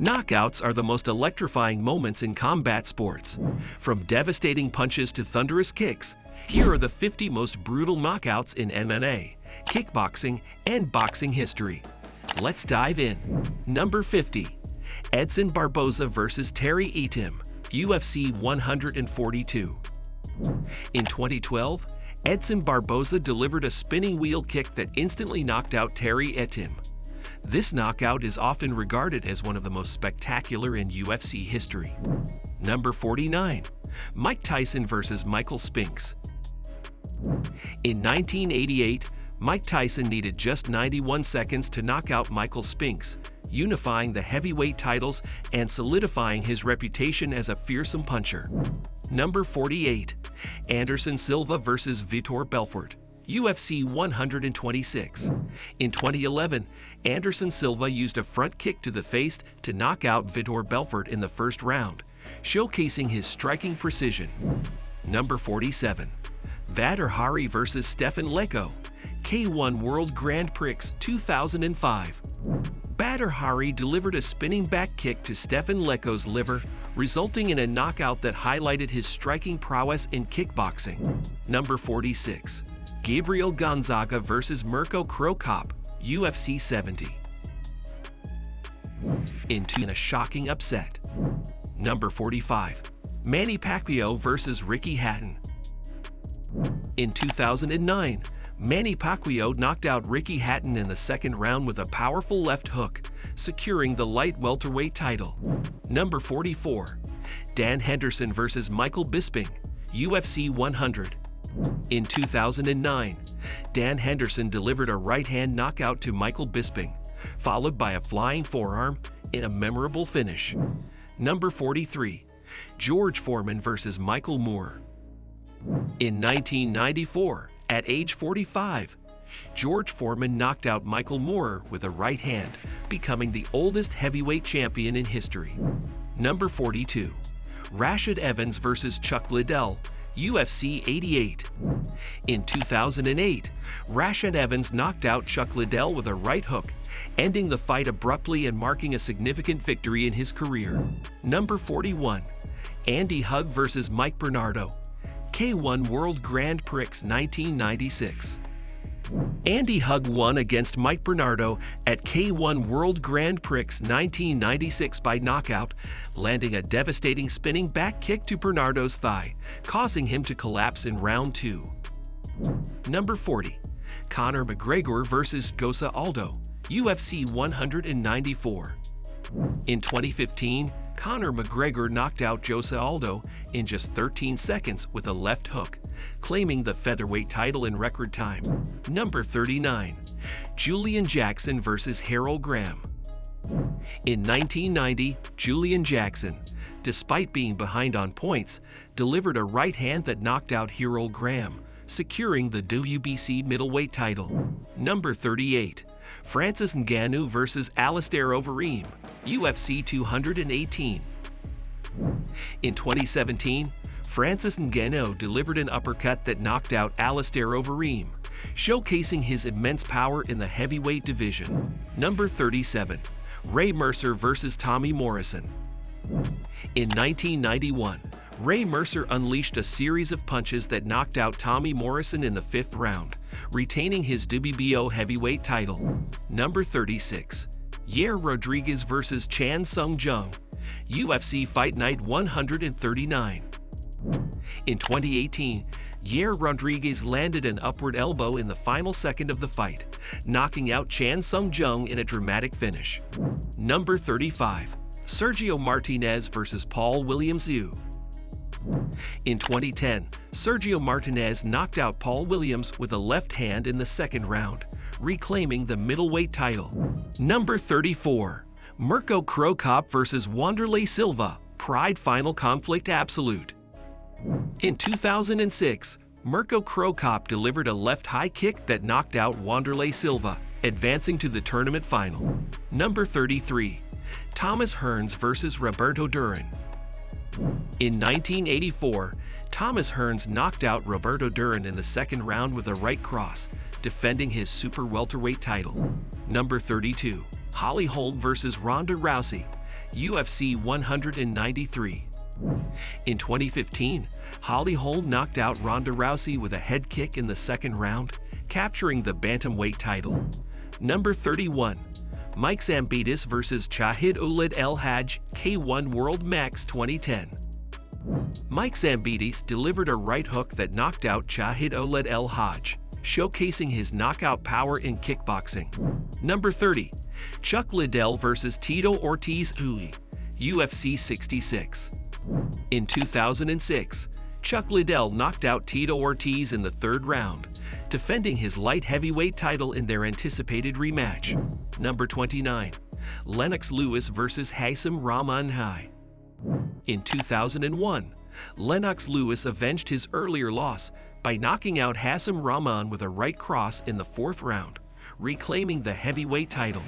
Knockouts are the most electrifying moments in combat sports. From devastating punches to thunderous kicks, here are the 50 most brutal knockouts in MMA, kickboxing, and boxing history. Let's dive in. Number 50. Edson Barboza vs. Terry Etim, UFC 142. In 2012, Edson Barboza delivered a spinning wheel kick that instantly knocked out Terry Etim. This knockout is often regarded as one of the most spectacular in UFC history. Number 49. Mike Tyson vs. Michael Spinks. In 1988, Mike Tyson needed just 91 seconds to knock out Michael Spinks, unifying the heavyweight titles and solidifying his reputation as a fearsome puncher. Number 48. Anderson Silva vs. Vitor Belfort, UFC 126. In 2011, Anderson Silva used a front kick to the face to knock out Vitor Belfort in the first round, showcasing his striking precision. Number 47. Badr Hari vs. Stefan Leko, K1 World Grand Prix 2005. Badr Hari delivered a spinning back kick to Stefan Leko's liver, resulting in a knockout that highlighted his striking prowess in kickboxing. Number 46. Gabriel Gonzaga vs. Mirko Cro Cop, UFC 70. In a shocking upset. Number 45. Manny Pacquiao vs. Ricky Hatton. In 2009, Manny Pacquiao knocked out Ricky Hatton in the second round with a powerful left hook, securing the light welterweight title. Number 44. Dan Henderson vs. Michael Bisping, UFC 100. In 2009, Dan Henderson delivered a right-hand knockout to Michael Bisping, followed by a flying forearm in a memorable finish. Number 43. George Foreman vs. Michael Moore. In 1994, at age 45, George Foreman knocked out Michael Moore with a right hand, becoming the oldest heavyweight champion in history. Number 42. Rashad Evans vs. Chuck Liddell, UFC 88. In 2008, Rashad Evans knocked out Chuck Liddell with a right hook, ending the fight abruptly and marking a significant victory in his career. Number 41. Andy Hug vs. Mike Bernardo, K1 World Grand Prix 1996. Andy Hug won against Mike Bernardo at K1 World Grand Prix 1996 by knockout, landing a devastating spinning back kick to Bernardo's thigh, causing him to collapse in round 2. Number 40. Conor McGregor vs. Jose Aldo, UFC 194. In 2015, Conor McGregor knocked out Jose Aldo in just 13 seconds with a left hook, claiming the featherweight title in record time. Number 39. Julian Jackson vs. Harold Graham. In 1990, Julian Jackson, despite being behind on points, delivered a right hand that knocked out Harold Graham, securing the WBC middleweight title. Number 38. Francis Ngannou vs. Alistair Overeem, UFC 218. In 2017, Francis Ngannou delivered an uppercut that knocked out Alistair Overeem, showcasing his immense power in the heavyweight division. Number 37. Ray Mercer vs. Tommy Morrison. In 1991, Ray Mercer unleashed a series of punches that knocked out Tommy Morrison in the 5th round, retaining his WBO heavyweight title. Number 36. Yair Rodriguez vs. Chan Sung Jung, UFC Fight Night 139. In 2018, Yair Rodriguez landed an upward elbow in the final second of the fight, knocking out Chan Sung Jung in a dramatic finish. Number 35. Sergio Martinez vs. Paul Williams Yu. In 2010, Sergio Martinez knocked out Paul Williams with a left hand in the second round, reclaiming the middleweight title. Number 34. Mirko Cro Cop vs. Wanderlei Silva, Pride Final Conflict Absolute. In 2006, Mirko Cro Cop delivered a left high kick that knocked out Wanderlei Silva, advancing to the tournament final. Number 33. Thomas Hearns vs. Roberto Duran. In 1984, Thomas Hearns knocked out Roberto Duran in the second round with a right cross, defending his super welterweight title. Number 32. Holly Holm vs. Ronda Rousey, UFC 193. In 2015, Holly Holm knocked out Ronda Rousey with a head kick in the second round, capturing the bantamweight title. Number 31. Mike Zambitis vs. Shahid Ouled El Hadj, K1 World Max 2010. Mike Zambitis delivered a right hook that knocked out Shahid Ouled El Hadj, showcasing his knockout power in kickboxing. Number 30. Chuck Liddell vs. Tito Ortiz Uli, UFC 66. In 2006, Chuck Liddell knocked out Tito Ortiz in the third round, defending his light heavyweight title in their anticipated rematch. Number 29. Lennox Lewis vs. Haisam Rahman. In 2001, Lennox Lewis avenged his earlier loss by knocking out Haisam Rahman with a right cross in the fourth round, reclaiming the heavyweight title.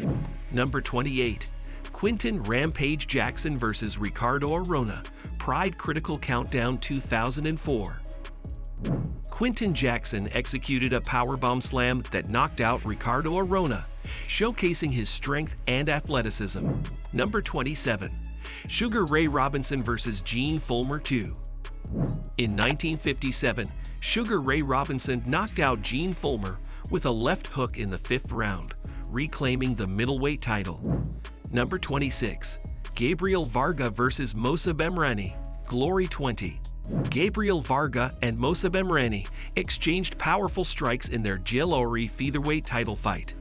Number 28. Quinton Rampage Jackson vs. Ricardo Arona, Pride Critical Countdown 2004. Quinton Jackson executed a powerbomb slam that knocked out Ricardo Arona, showcasing his strength and athleticism. Number 27. Sugar Ray Robinson vs. Gene Fullmer II. In 1957, Sugar Ray Robinson knocked out Gene Fullmer with a left hook in the fifth round, reclaiming the middleweight title. Number 26. Gabriel Varga vs. Mosab Emrani, Glory 20. Gabriel Varga and Mosab Emrani exchanged powerful strikes in their Glory featherweight title fight.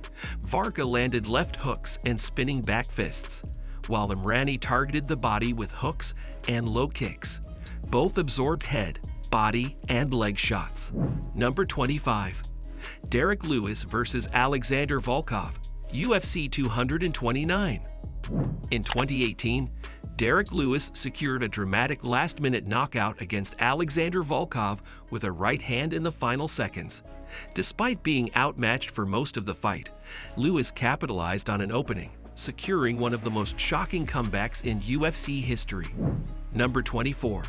Varga landed left hooks and spinning back fists, while Emrani targeted the body with hooks and low kicks. Both absorbed head, body, and leg shots. Number 25. Derek Lewis vs. Alexander Volkov, UFC 229. In 2018, Derek Lewis secured a dramatic last-minute knockout against Alexander Volkov with a right hand in the final seconds. Despite being outmatched for most of the fight, Lewis capitalized on an opening, securing one of the most shocking comebacks in UFC history. Number 24.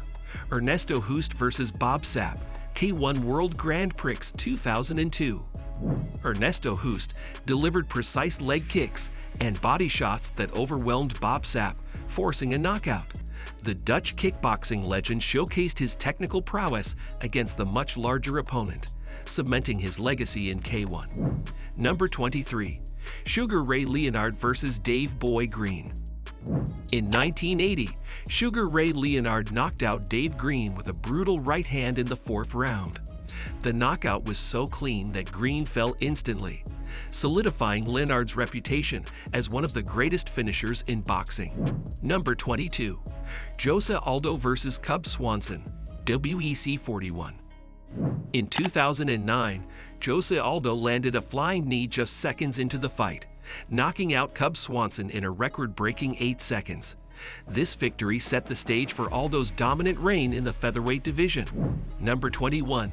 Ernesto Hoost vs. Bob Sapp, K1 World Grand Prix 2002. Ernesto Hoost delivered precise leg kicks and body shots that overwhelmed Bob Sapp, forcing a knockout. The Dutch kickboxing legend showcased his technical prowess against the much larger opponent, cementing his legacy in K1. Number 23. Sugar Ray Leonard vs. Dave Boy Green. In 1980, Sugar Ray Leonard knocked out Dave Green with a brutal right hand in the fourth round. The knockout was so clean that Green fell instantly, solidifying Leonard's reputation as one of the greatest finishers in boxing. Number 22. Jose Aldo vs. Cub Swanson, WEC 41. In 2009, Jose Aldo landed a flying knee just seconds into the fight, knocking out Cub Swanson in a record-breaking 8 seconds. This victory set the stage for Aldo's dominant reign in the featherweight division. Number 21.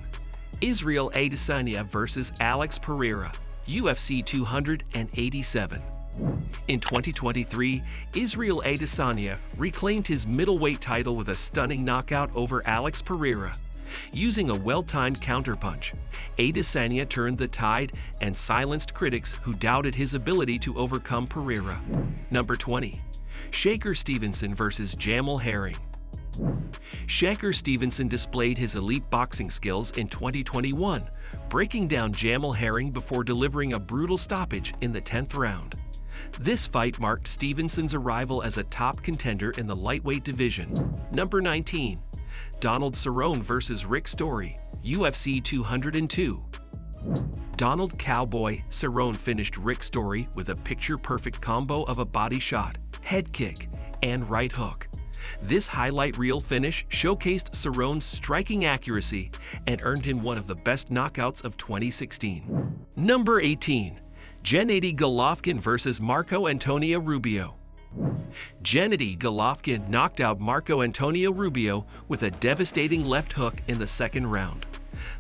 Israel Adesanya vs. Alex Pereira, UFC 287. In 2023, Israel Adesanya reclaimed his middleweight title with a stunning knockout over Alex Pereira. Using a well-timed counterpunch, Adesanya turned the tide and silenced critics who doubted his ability to overcome Pereira. Number 20. Shakur Stevenson vs. Jamel Herring. Shakur Stevenson displayed his elite boxing skills in 2021, breaking down Jamel Herring before delivering a brutal stoppage in the 10th round. This fight marked Stevenson's arrival as a top contender in the lightweight division. Number 19. Donald Cerrone vs. Rick Story, UFC 202. Donald Cowboy Cerrone finished Rick Story with a picture-perfect combo of a body shot, head kick, and right hook. This highlight reel finish showcased Cerrone's striking accuracy and earned him one of the best knockouts of 2016. Number 18. Gennady Golovkin vs. Marco Antonio Rubio. Gennady Golovkin knocked out Marco Antonio Rubio with a devastating left hook in the second round.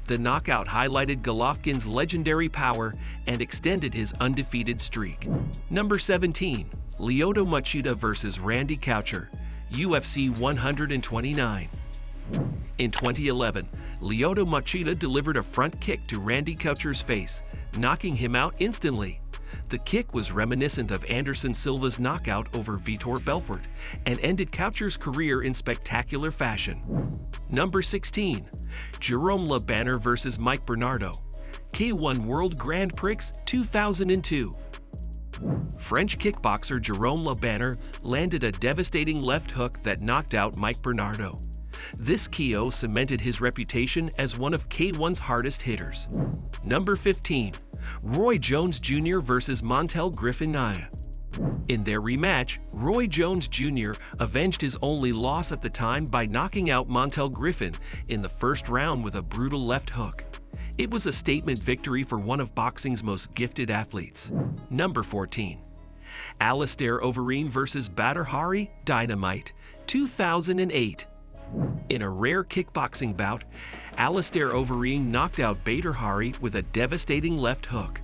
The knockout highlighted Golovkin's legendary power and extended his undefeated streak. Number 17. Lyoto Machida vs. Randy Couture, UFC 129. In 2011, Lyoto Machida delivered a front kick to Randy Couture's face, knocking him out instantly. The kick was reminiscent of Anderson Silva's knockout over Vitor Belfort and ended Couture's career in spectacular fashion. Number 16. Jerome Le Banner vs. Mike Bernardo, K1 World Grand Prix 2002. French kickboxer Jerome Le Banner landed a devastating left hook that knocked out Mike Bernardo. This KO cemented his reputation as one of K1's hardest hitters. Number 15. Roy Jones Jr. vs. Montel Griffin Naya. In their rematch, Roy Jones Jr. avenged his only loss at the time by knocking out Montel Griffin in the first round with a brutal left hook. It was a statement victory for one of boxing's most gifted athletes. Number 14. Alistair Overeem vs. Badr Hari Dynamite, 2008. In a rare kickboxing bout, Alistair Overeem knocked out Badr Hari with a devastating left hook.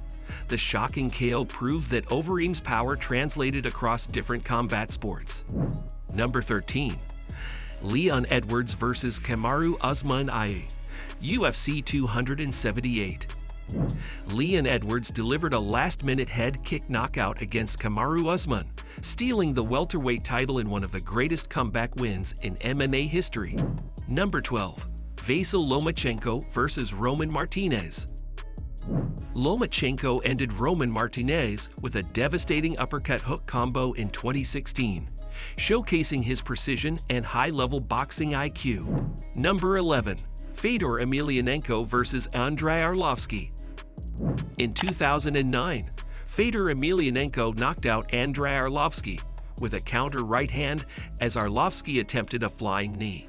The shocking KO proved that Overeem's power translated across different combat sports. Number 13. Leon Edwards vs. Kamaru Usman UFC 278. Leon Edwards delivered a last-minute head kick knockout against Kamaru Usman, stealing the welterweight title in one of the greatest comeback wins in MMA history. Number 12. Vasyl Lomachenko vs. Roman Martinez. Lomachenko ended Roman Martinez with a devastating uppercut hook combo in 2016, showcasing his precision and high-level boxing IQ. Number 11. Fedor Emelianenko vs. Andrei Arlovsky. In 2009, Fedor Emelianenko knocked out Andrei Arlovsky with a counter right hand as Arlovsky attempted a flying knee.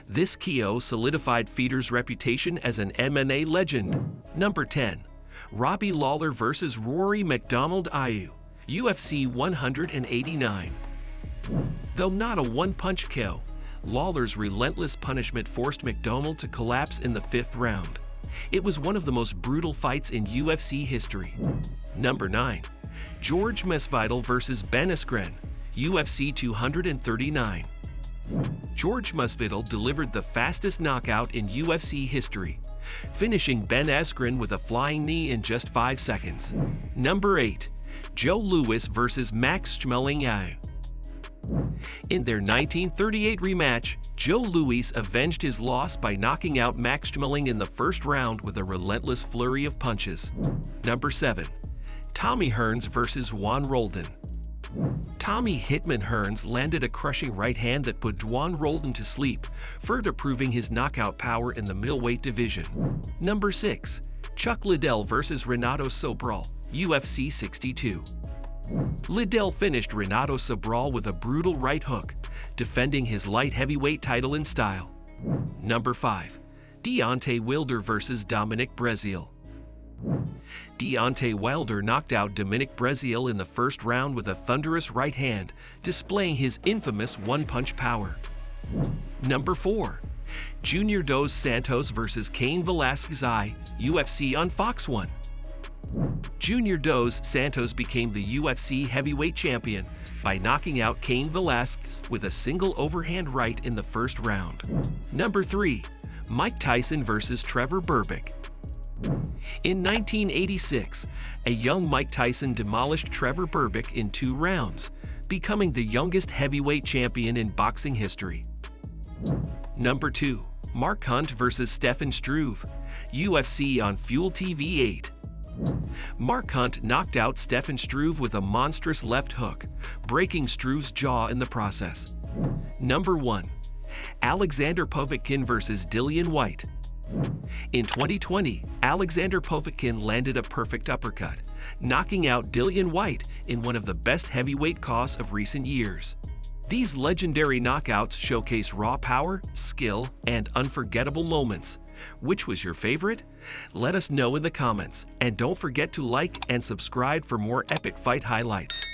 This KO solidified Fedor's reputation as an MMA legend. Number 10. Robbie Lawler vs. Rory MacDonald UFC 189. Though not a one-punch KO, Lawler's relentless punishment forced MacDonald to collapse in the 5th round. It was one of the most brutal fights in UFC history. Number 9. George Masvidal vs. Ben Askren, UFC 239. George Masvidal delivered the fastest knockout in UFC history, finishing Ben Askren with a flying knee in just 5 seconds. Number 8. Joe Louis vs. Max Schmeling. In their 1938 rematch, Joe Louis avenged his loss by knocking out Max Schmeling in the first round with a relentless flurry of punches. Number 7. Tommy Hearns vs. Juan Roldan. Tommy Hitman Hearns landed a crushing right hand that put Juan Roldan to sleep, further proving his knockout power in the middleweight division. Number 6. Chuck Liddell vs. Renato Sobral, UFC 62. Liddell finished Renato Sobral with a brutal right hook, defending his light heavyweight title in style. Number 5. Deontay Wilder vs. Dominic Breazeale. Deontay Wilder knocked out Dominic Breazeale in the first round with a thunderous right hand, displaying his infamous one-punch power. Number 4. Junior Dos Santos vs. Cain Velasquez UFC on Fox 1. Junior Dos Santos became the UFC heavyweight champion by knocking out Cain Velasquez with a single overhand right in the first round. Number 3. Mike Tyson vs. Trevor Berbick. In 1986, a young Mike Tyson demolished Trevor Berbick in 2 rounds, becoming the youngest heavyweight champion in boxing history. Number 2. Mark Hunt vs. Stefan Struve, UFC on Fuel TV 8. Mark Hunt knocked out Stefan Struve with a monstrous left hook, breaking Struve's jaw in the process. Number 1. Alexander Povetkin vs. Dillian Whyte. In 2020, Alexander Povetkin landed a perfect uppercut, knocking out Dillian Whyte in one of the best heavyweight costs of recent years. These legendary knockouts showcase raw power, skill, and unforgettable moments. Which was your favorite? Let us know in the comments, and don't forget to like and subscribe for more epic fight highlights.